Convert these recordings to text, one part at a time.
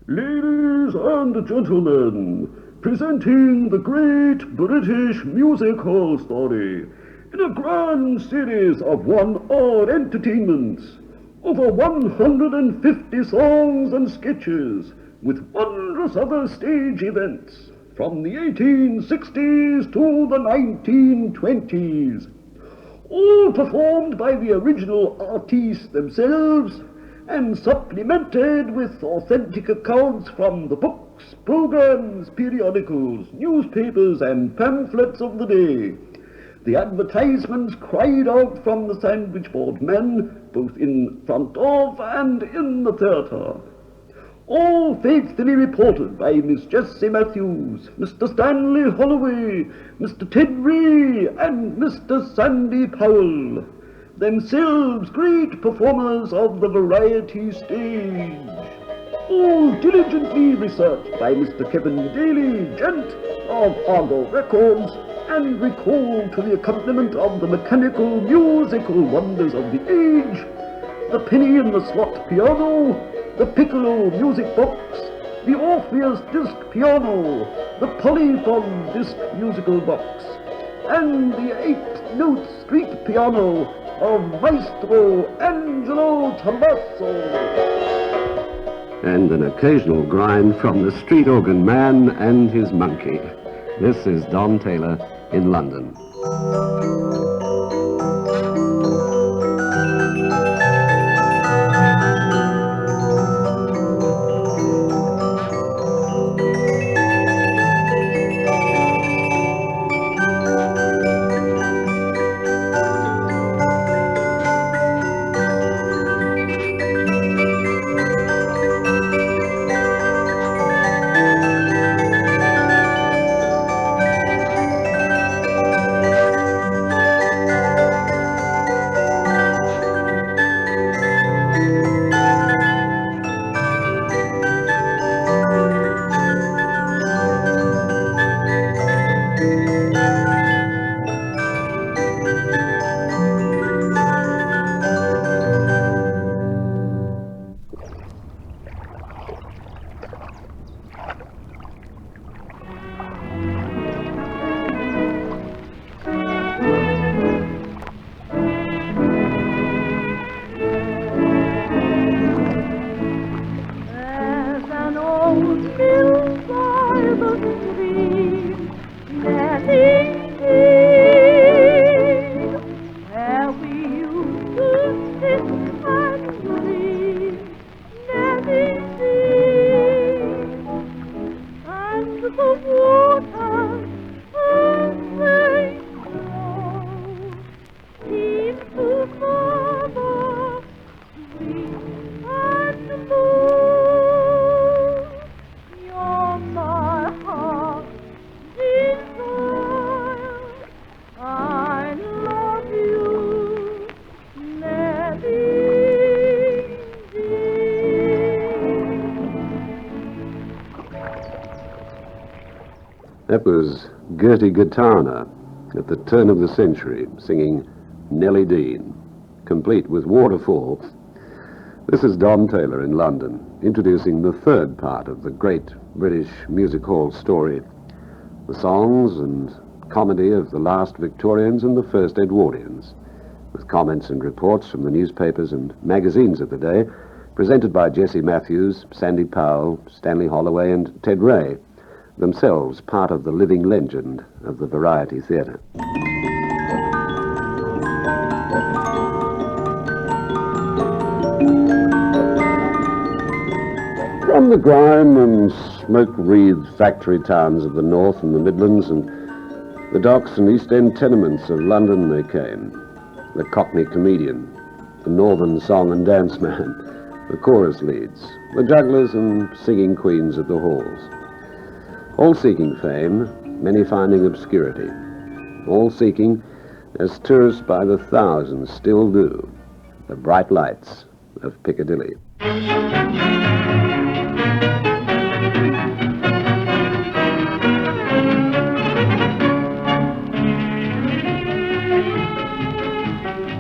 Ladies and gentlemen, presenting the great British music hall story in a grand series of one-hour entertainments, over 150 songs and sketches with wondrous other stage events from the 1860s to the 1920s, all performed by the original artistes themselves and supplemented with authentic accounts from the books, programs, periodicals, newspapers and pamphlets of the day. The advertisements cried out from the sandwich board men, both in front of and in the theatre. All faithfully reported by Miss Jessie Matthews, Mr. Stanley Holloway, Mr. Ted Ray and Mr. Sandy Powell, themselves great performers of the variety stage. All diligently researched by Mr. Kevin Daly, Gent of Argo Records, and recalled to the accompaniment of the mechanical musical wonders of the age, the penny in the slot piano, the piccolo music box, the Orpheus disc piano, the polyphone disc musical box, and the 8-note street piano of Maestro Angelo Tommaso. And an occasional grind from the street organ man and his monkey. This is Don Taylor in London. That was Gertie Guitarna at the turn of the century singing Nellie Dean, complete with waterfall. This is Don Taylor in London, introducing the third part of the great British music hall story, the songs and comedy of the last Victorians and the first Edwardians, with comments and reports from the newspapers and magazines of the day, presented by Jessie Matthews, Sandy Powell, Stanley Holloway and Ted Ray, themselves part of the living legend of the variety theatre. From the grime and smoke-wreathed factory towns of the North and the Midlands and the docks and East End tenements of London they came. The Cockney comedian, the Northern song and dance man, the chorus leads, the jugglers and singing queens of the halls. All seeking fame, many finding obscurity. All seeking, as tourists by the thousands still do, the bright lights of Piccadilly.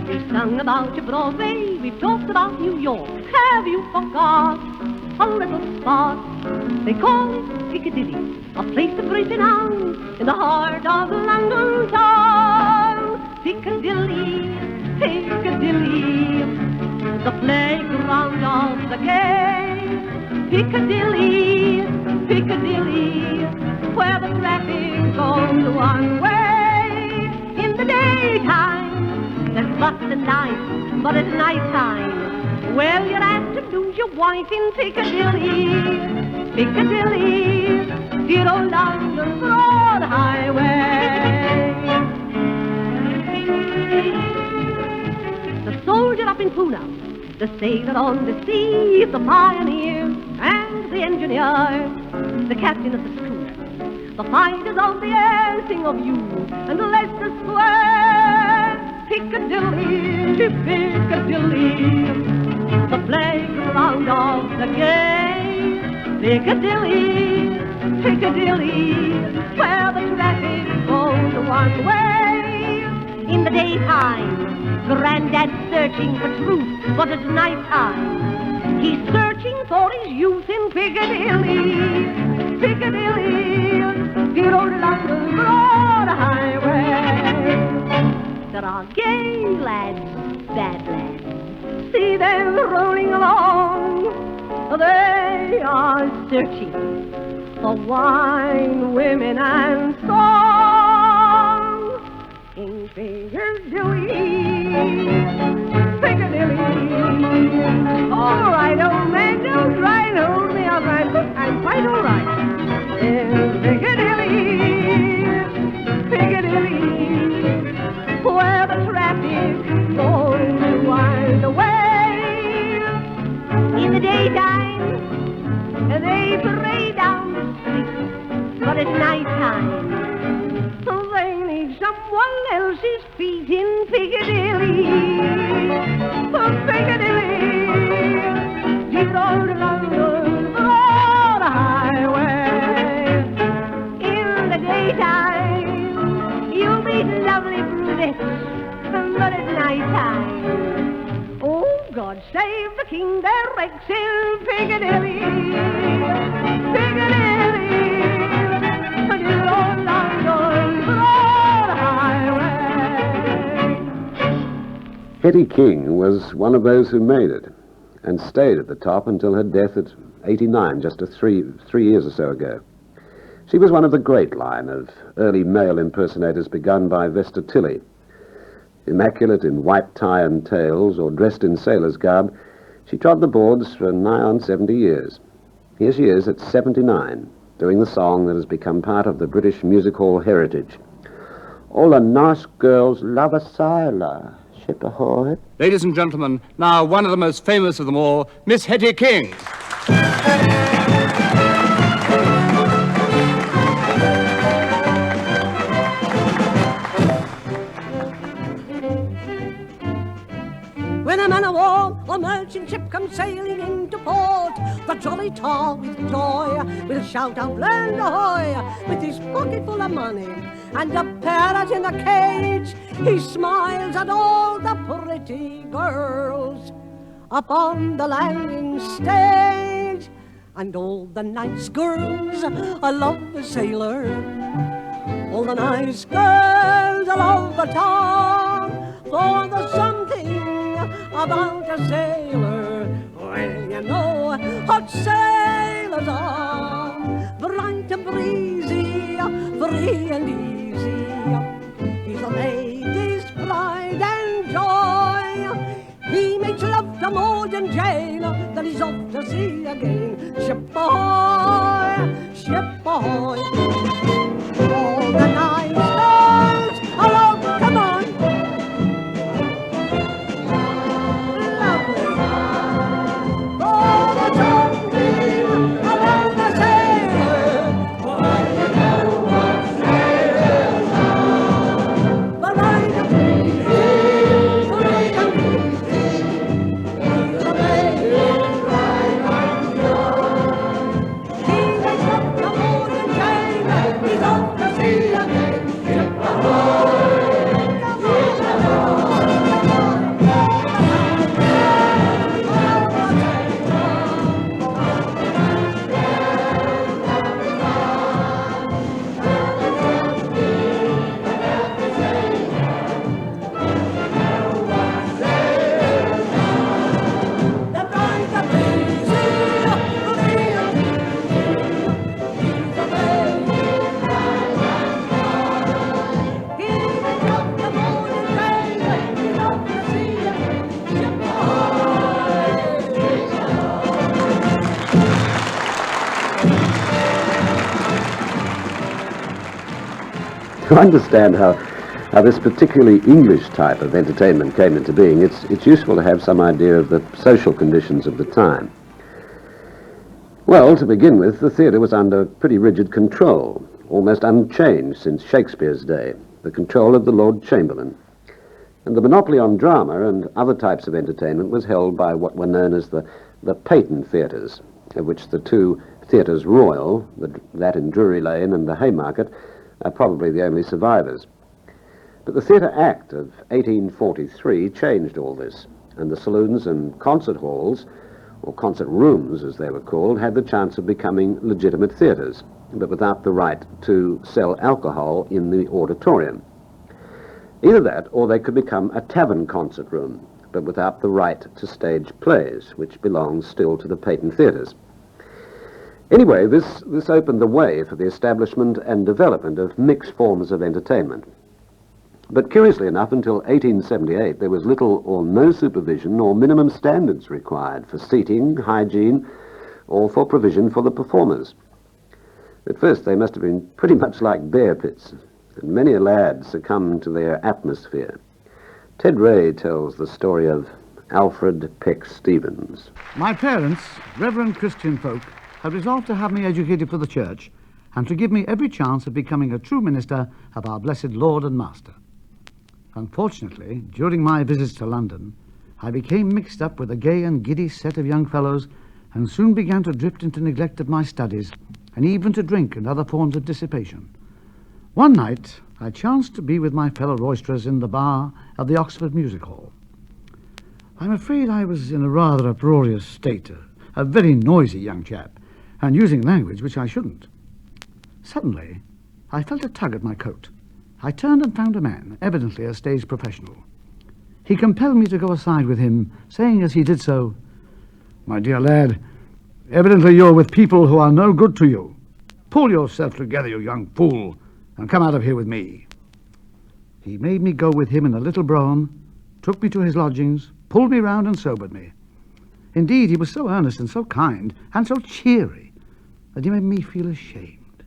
We've sung about your Broadway, we've talked about New York. Have you forgot a little spot They call it Piccadilly, a place of great renown in the heart of London town. Piccadilly, Piccadilly, the playground of the gay. Piccadilly, Piccadilly, where the traffic goes one way. In the daytime, there's lots of life, but at night time, well, you're apt to lose your wife in Piccadilly. Piccadilly, dear old London broad highway. The soldier up in Poona, the sailor on the sea, the pioneer and the engineer, the captain of the schooner, the fighters of the air sing of you and Leicester Square. Piccadilly, Piccadilly, the playground of the gay. Piccadilly, Piccadilly, where the traffic goes one way. In the daytime, Grandad's searching for truth, but at nighttime, he's searching for his youth in Piccadilly. Piccadilly, dear old London broad highway. There are gay lads, bad lads, see them rolling along. They are searching for wine, women, and song in Piccadilly, Piccadilly. All right, old man, don't try and hold me up. I'm quite all right. In Piccadilly, Piccadilly, where the traffic goes to wind away. In the daytime, they parade down the street, but at nighttime, they need someone else's feet in Piccadilly. Oh, Piccadilly, dear old London broad highway. In the daytime, you'll meet lovely brunettes, but at nighttime, oh, God save the king, there wrecks in Piccadilly. Piccadilly, dear old London broad highway. Hetty King was one of those who made it and stayed at the top until her death at 89, just three years or so ago. She was one of the great line of early male impersonators begun by Vesta Tilley. Immaculate in white tie and tails, or dressed in sailor's garb, she trod the boards for nigh on 70 years. Here she is at 79, doing the song that has become part of the British music hall heritage. All the nice girls love a sailor, ship ahoy. Ladies and gentlemen, now one of the most famous of them all, Miss Hetty King. When a man of war or merchant ship comes sailing into port, the jolly tar with joy will shout out land ahoy. With his pocket full of money and a parrot in a cage, he smiles at all the pretty girls up on the landing stage. And all the nice girls love a sailor, all the nice girls love a tar, for there's something about a sailor, well, you know what sailors are. Bright and breezy, free and easy, he's a lady's pride and joy. He makes love to Maud and Jane, then he's off to sea again. Ship ahoy, ship ahoy. All the nice girls, hello, come on. To understand how this particularly English type of entertainment came into being, it's useful to have some idea of the social conditions of the time. Well, to begin with, the theatre was under pretty rigid control, almost unchanged since Shakespeare's day, the control of the Lord Chamberlain. And the monopoly on drama and other types of entertainment was held by what were known as the patent theatres, of which the two Theatres Royal, that in Drury Lane and the Haymarket, are probably the only survivors. But the Theatre Act of 1843 changed all this, and the saloons and concert halls, or concert rooms as they were called, had the chance of becoming legitimate theatres, but without the right to sell alcohol in the auditorium. Either that, or they could become a tavern concert room, but without the right to stage plays, which belongs still to the patent theatres. Anyway, this opened the way for the establishment and development of mixed forms of entertainment. But curiously enough, until 1878, there was little or no supervision or minimum standards required for seating, hygiene, or for provision for the performers. At first, they must have been pretty much like bear pits, and many a lad succumbed to their atmosphere. Ted Ray tells the story of Alfred Peck Stevens. My parents, reverend Christian folk, had resolved to have me educated for the church and to give me every chance of becoming a true minister of our blessed Lord and Master. Unfortunately, during my visits to London, I became mixed up with a gay and giddy set of young fellows and soon began to drift into neglect of my studies and even to drink and other forms of dissipation. One night, I chanced to be with my fellow roisterers in the bar of the Oxford Music Hall. I'm afraid I was in a rather uproarious state, a very noisy young chap, and using language which I shouldn't. Suddenly, I felt a tug at my coat. I turned and found a man, evidently a stage professional. He compelled me to go aside with him, saying as he did so, "My dear lad, evidently you're with people who are no good to you. Pull yourself together, you young fool, and come out of here with me." He made me go with him in a little brougham, took me to his lodgings, pulled me round and sobered me. Indeed, he was so earnest and so kind and so cheery that he made me feel ashamed.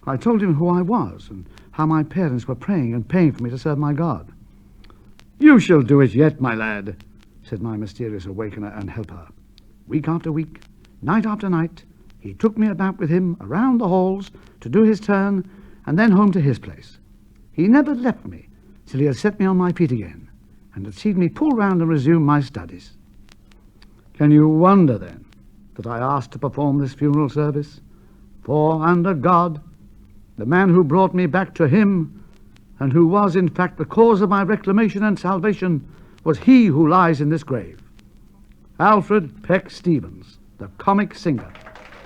I told him who I was and how my parents were praying and paying for me to serve my God. "You shall do it yet, my lad," said my mysterious awakener and helper. Week after week, night after night, he took me about with him around the halls to do his turn and then home to his place. He never left me till he had set me on my feet again and had seen me pull round and resume my studies. Can you wonder, then, that I asked to perform this funeral service? For, under God, the man who brought me back to him, and who was, in fact, the cause of my reclamation and salvation, was he who lies in this grave. Alfred Peck Stevens, the comic singer,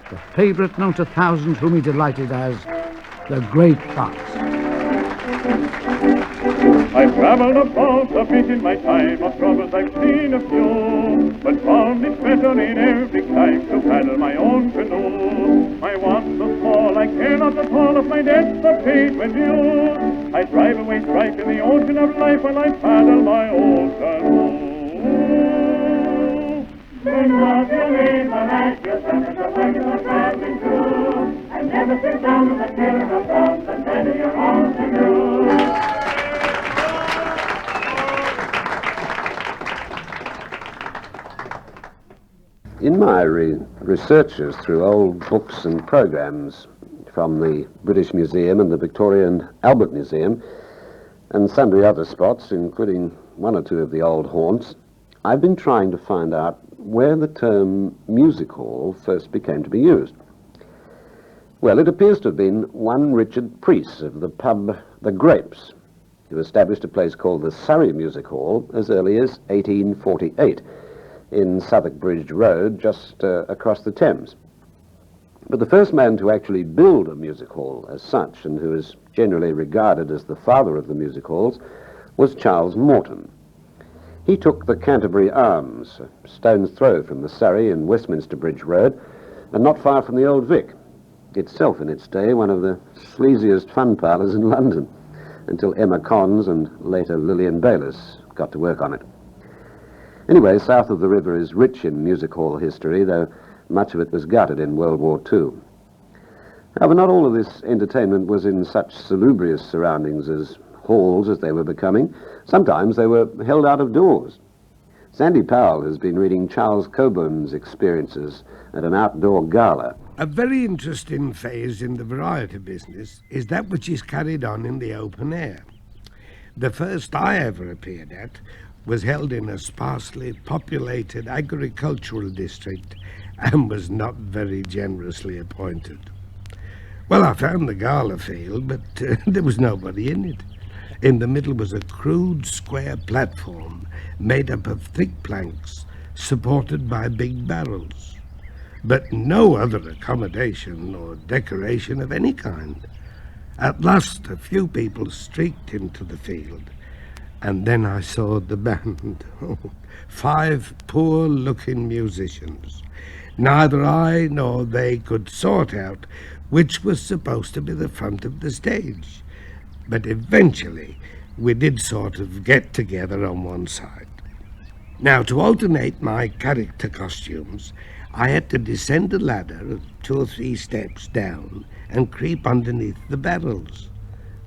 the favourite known to thousands whom he delighted as the Great Fox. I've travelled abroad a bit in my time, of troubles I've seen a few, but found it better in every clime to paddle my own canoe. My wants are small, I care not at all if my debts are paid when due. I drive away strife in the ocean of life while I paddle my own canoe. Then love your neighbor as yourself as a regular traveling through, and never sit down with a pair of dogs and paddle your own canoe. In my researches through old books and programs from the British Museum and the Victoria and Albert Museum and sundry other spots, including one or two of the old haunts, I've been trying to find out where the term music hall first became to be used. Well, it appears to have been one Richard Preece of the pub The Grapes, who established a place called the Surrey Music Hall as early as 1848. In Southwark Bridge Road, just across the Thames. But the first man to actually build a music hall as such, and who is generally regarded as the father of the music halls, was Charles Morton. He took the Canterbury Arms, a stone's throw from the Surrey and Westminster Bridge Road, and not far from the Old Vic, itself in its day one of the sleaziest fun parlours in London, until Emma Cons and later Lillian Bayliss got to work on it. Anyway, south of the river is rich in music hall history, though much of it was gutted in World War II. However, not all of this entertainment was in such salubrious surroundings as halls as they were becoming. Sometimes they were held out of doors. Sandy Powell has been reading Charles Coburn's experiences at an outdoor gala. A very interesting phase in the variety business is that which is carried on in the open air. The first I ever appeared at was held in a sparsely populated agricultural district and was not very generously appointed. Well, I found the gala field, but there was nobody in it. In the middle was a crude square platform made up of thick planks supported by big barrels, but no other accommodation or decoration of any kind. At last, a few people streaked into the field, and then I saw the band. 5 poor-looking musicians. Neither I nor they could sort out which was supposed to be the front of the stage. But eventually, we did sort of get together on one side. Now, to alternate my character costumes, I had to descend a ladder 2 or 3 steps down and creep underneath the barrels.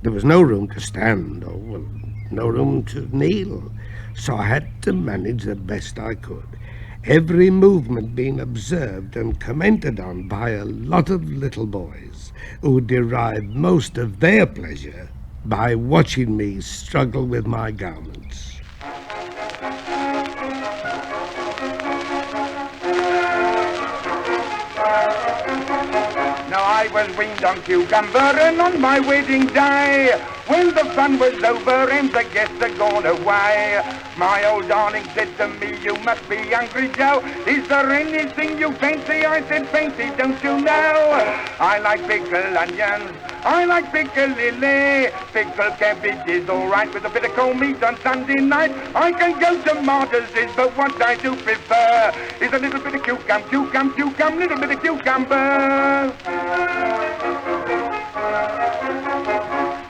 There was no room to stand, or well, no room to kneel, so I had to manage the best I could. Every movement being observed and commented on by a lot of little boys who derived most of their pleasure by watching me struggle with my garments. Now I was weaned on cucumber and on my wedding day, when the fun was over and the guests had gone away, my old darling said to me, you must be hungry, Joe. Is there anything you fancy? I said, fancy, don't you know? I like pickled onions, I like pickled lily, pickled cabbage is all right with a bit of cold meat on Sunday night. I can go to Martyrs, but what I do prefer is a little bit of cucumber, little bit of cucumber.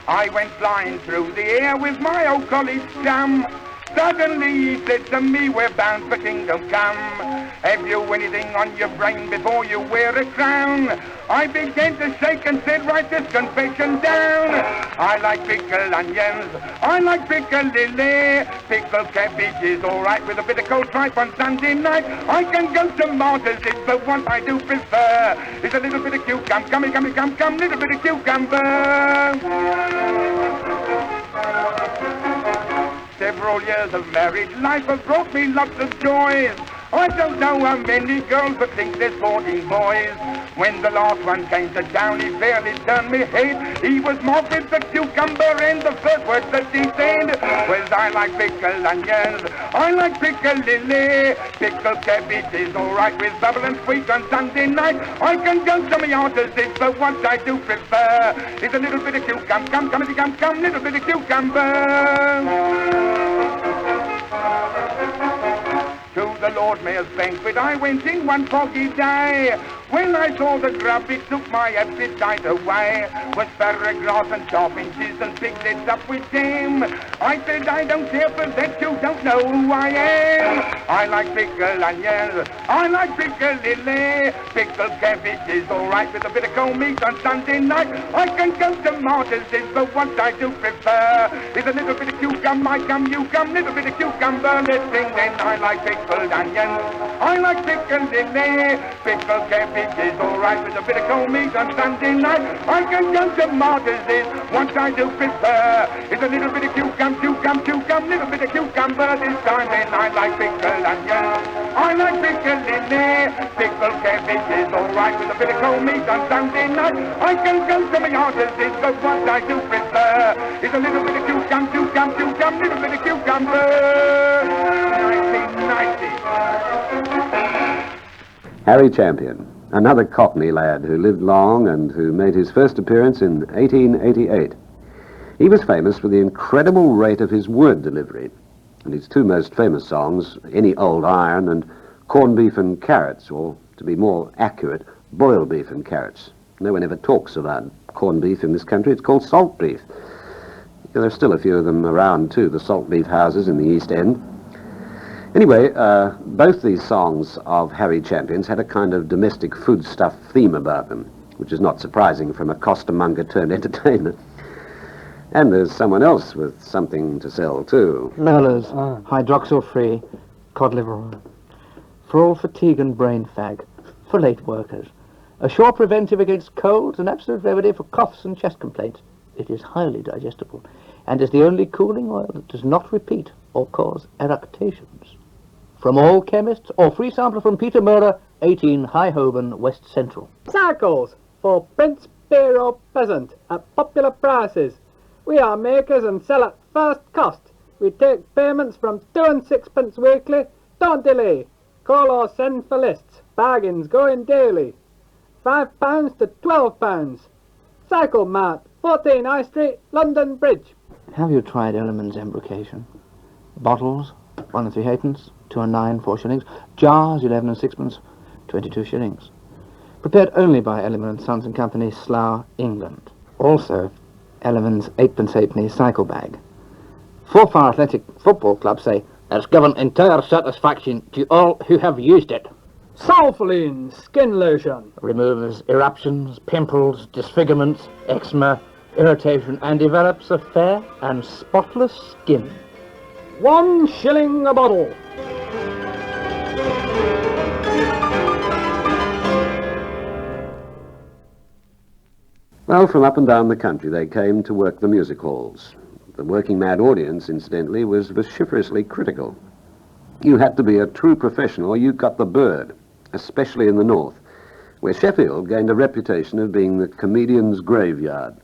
I went flying through the air with my old college chum. Suddenly he said to me, we're bound for kingdom come. Have you anything on your brain before you wear a crown? I began to shake and said, write this confession down. I like pickled onions, I like pickled lily, pickled cabbage is all right with a bit of cold tripe on Sunday night. I can go to Martyrs, but what I do prefer is a little bit of cucumber, little bit of cucumber. Several years of married life have brought me lots of joys. I don't know how many girls, but think there's 14 boys. When the last one came to town, he fairly turned me head. He was mocked with the cucumber, and the first words that he said was, I like pickled onions, I like pickled lily, pickled cabbage is all right with bubble and sweet on Sunday night. I can go to my artist, but what I do prefer is a little bit of cucumber, little bit of cucumber. To the Lord Mayor's banquet I went in one foggy day. When I saw the grub, it took my appetite away. Was paragraphs and sharpinches and piglets up with jam. I said, I don't care for that, you don't know who I am. I like pickled onions, I like pickled lily, pickled cabbage is all right with a bit of cold meat on Sunday night. I can go to Martyrs, but what I do prefer is a little bit of cucumber, little bit of cucumber. Let's sing then. I like pickled onions, I like pickled lily, pickled cabbage is all right with a bit of cold meat on Sunday night. I can go to Martyrs, what I do prefer is a little bit of cucumber, little bit of cucumber. This time then I like pickled onions, I like pickled lily, pickled cabbage is all right with a bit of cold meat on Sunday night. I can go to my Martyrs, but what I do prefer is a little bit of cucumber, little bit of cucumber. 1990. Harry Champion, another Cockney lad who lived long and who made his first appearance in 1888. He was famous for the incredible rate of his word delivery, and his 2 most famous songs, Any Old Iron and Corned Beef and Carrots, or to be more accurate, Boiled Beef and Carrots. No one ever talks about corned beef in this country. It's called salt beef. There are still a few of them around too, the salt beef houses in the East End. Anyway, both these songs of Harry Champion's had a kind of domestic foodstuff theme about them. which is not surprising from a costermonger turned entertainer. And there's someone else with something to sell, too. Merlers, hydroxyl-free cod liver oil. For all fatigue and brain fag. For late workers. A sure preventive against colds, an absolute remedy for coughs and chest complaints. It is highly digestible, and is the only cooling oil that does not repeat or cause eructations. From all chemists, or free sampler from Peter Murrah, 18 High Holborn, West Central. Cycles for Prince Biro Peasant at popular prices. We are makers and sell at first cost. We take payments from 2 and 6pence weekly. Don't delay. Call or send for lists. Bargains going daily. £5 to £12. Cycle Mart, 14 High Street, London Bridge. Have you tried Elliman's embrocation? Bottles, 1 and 3 halfpence, 2 and 9, 4 shillings. Jars, 11 and 6pence, 22 shillings. Prepared only by Elliman and Sons and Company, Slough, England. Also, Elliman's 8pence halfpenny cycle bag. Forfar Athletic Football Club say, has given entire satisfaction to all who have used it. Sulfoline skin lotion. Removes eruptions, pimples, disfigurements, eczema, irritation, and develops a fair and spotless skin. 1 shilling a bottle. Well, from up and down the country they came to work the music halls. The working mad audience, incidentally, was vociferously critical. You had to be a true professional or you got the bird, especially in the north, where Sheffield gained a reputation of being the comedian's graveyard.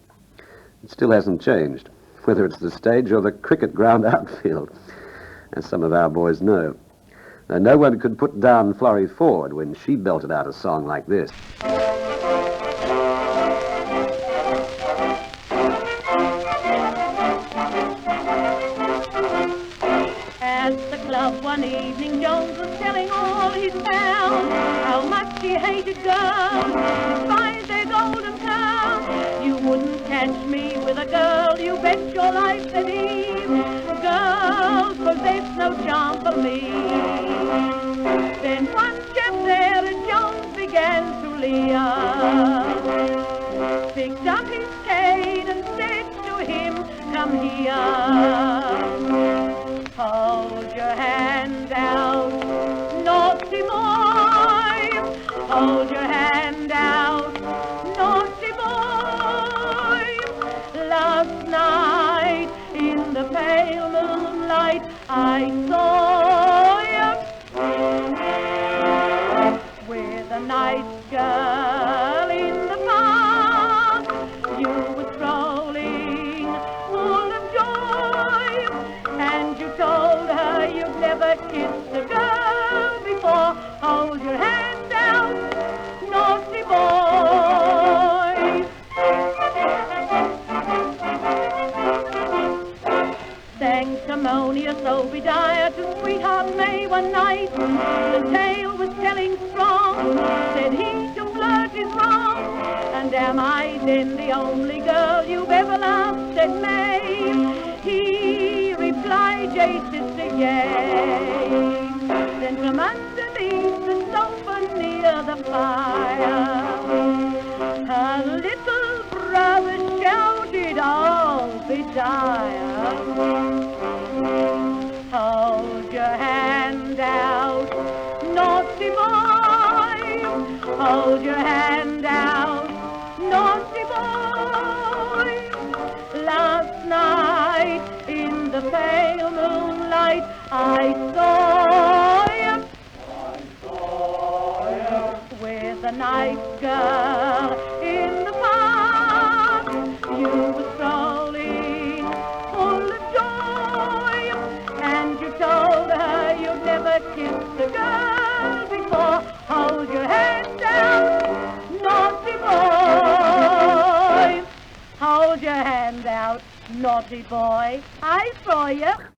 It still hasn't changed, whether it's the stage or the cricket ground outfield, as some of our boys know. Now, no one could put down Florrie Ford when she belted out a song like this. One evening Jones was telling all his pals how much he hated girls, despite their golden curls. You wouldn't catch me with a girl, you bet your life, said he. Girls possess no charm for me. Then one chap there at Jones began to leer, picked up his cane and said to him, come here. Hold your hand out, naughty boy. Hold your hand out, naughty boy. Last night in the pale moonlight I saw you with a nice girl in the park. You were strolling full of joy, and you told her you'd never kissed a girl before. Hold your hand out, naughty boy. Sanctimonious Obadiah to sweetheart May one night, the tale was telling strong. Said he, to flirt is wrong, and am I then the only girl you've ever loved, said May. He replied, yea, sister, yea. Then from underneath the sofa near the fire, her little brother shouted, Obadiah. Hold your hand out, naughty boy. Hold your hand out, naughty boy. Last night in the pale moonlight I saw you with a nice girl in the park. You were strolling full of joy, and you told her you'd never kissed a girl before. Hold your hand out, naughty boy. Hold your hand out, naughty boy. I saw you.